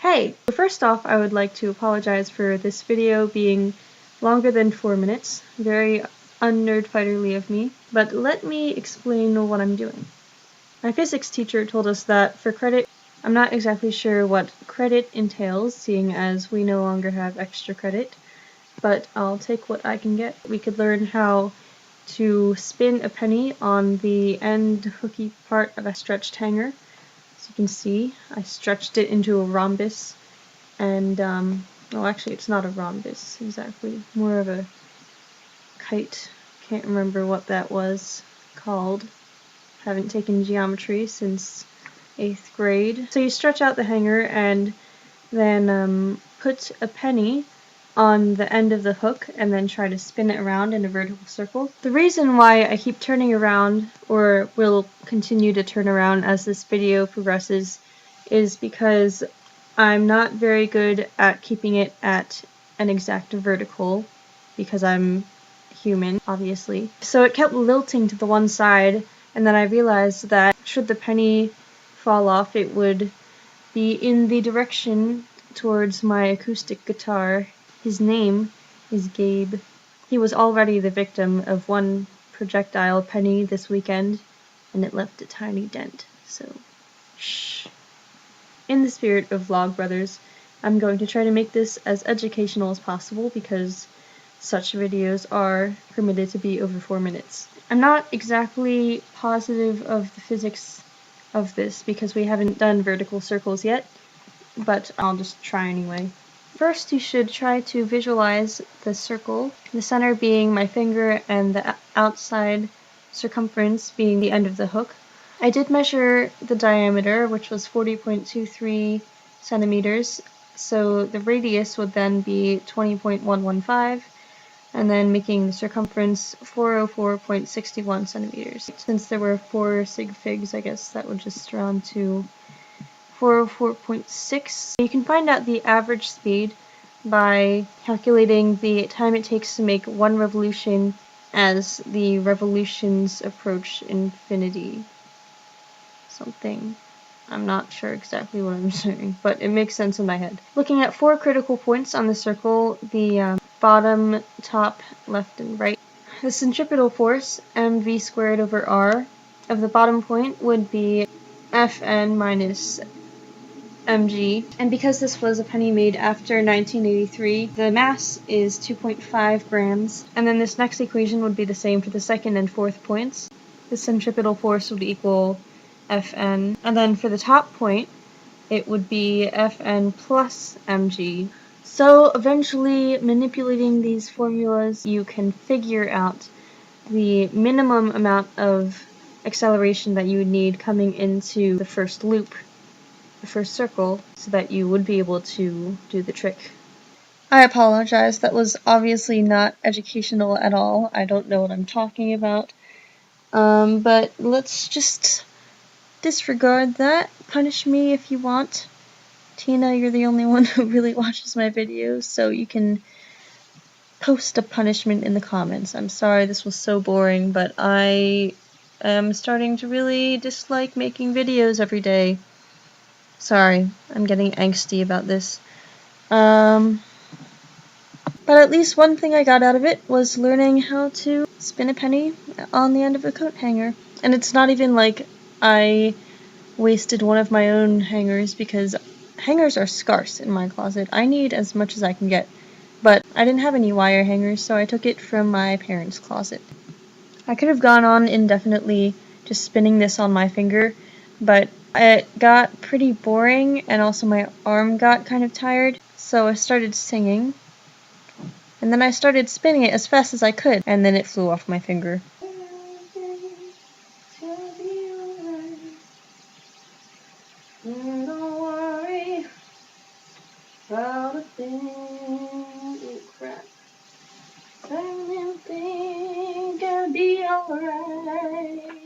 Hey! First off, I would like to apologize for this video being longer than 4 minutes. Very un-nerdfighterly of me. But let me explain what I'm doing. My physics teacher told us that for credit, I'm not exactly sure what credit entails, seeing as we no longer have extra credit, but I'll take what I can get. We could learn how to spin a penny on the end hooky part of a stretched hanger. As you can see, I stretched it into a rhombus, and, well, actually it's not a rhombus exactly, more of a kite. Can't remember what that was called. Haven't taken geometry since 8th grade. So you stretch out the hanger and then put a penny on the end of the hook and then try to spin it around in a vertical circle. The reason why I keep turning around, or will continue to turn around as this video progresses, is because I'm not very good at keeping it at an exact vertical, because I'm human, obviously. So it kept lilting to the one side, and then I realized that should the penny fall off, it would be in the direction towards my acoustic guitar. His name is Gabe. He was already the victim of one projectile penny this weekend, and it left a tiny dent, so shh. In the spirit of Vlogbrothers, I'm going to try to make this as educational as possible because such videos are permitted to be over 4 minutes. I'm not exactly positive of the physics of this because we haven't done vertical circles yet, but I'll just try anyway. First, you should try to visualize the circle, the center being my finger and the outside circumference being the end of the hook. I did measure the diameter, which was 40.23 centimeters, so the radius would then be 20.115, and then making the circumference 404.61 centimeters. Since there were 4 sig figs, I guess that would just round to 404.6. You can find out the average speed by calculating the time it takes to make one revolution as the revolutions approach infinity. Something. I'm not sure exactly what I'm saying, but it makes sense in my head. Looking at 4 critical points on the circle, the bottom, top, left, and right. The centripetal force, mv squared over r, of the bottom point would be Fn minus mg, and because this was a penny made after 1983, the mass is 2.5 grams, and then this next equation would be the same for the second and fourth points. The centripetal force would equal Fn, and then for the top point, it would be Fn plus mg. So eventually, manipulating these formulas, you can figure out the minimum amount of acceleration that you would need coming into the first loop, the first circle, so that you would be able to do the trick. I apologize, that was obviously not educational at all. I don't know what I'm talking about. But let's just disregard that. Punish me if you want. Tina, you're the only one who really watches my videos, so you can post a punishment in the comments. I'm sorry this was so boring, but I am starting to really dislike making videos every day. Sorry, I'm getting angsty about this. But at least one thing I got out of it was learning how to spin a penny on the end of a coat hanger. And it's not even like I wasted one of my own hangers, because hangers are scarce in my closet. I need as much as I can get. But I didn't have any wire hangers, so I took it from my parents' closet. I could have gone on indefinitely just spinning this on my finger, but it got pretty boring, and also my arm got kind of tired, so I started singing. And then I started spinning it as fast as I could, and then it flew off my finger. Don't worry about a thing. Oh crap. Everything gonna be alright.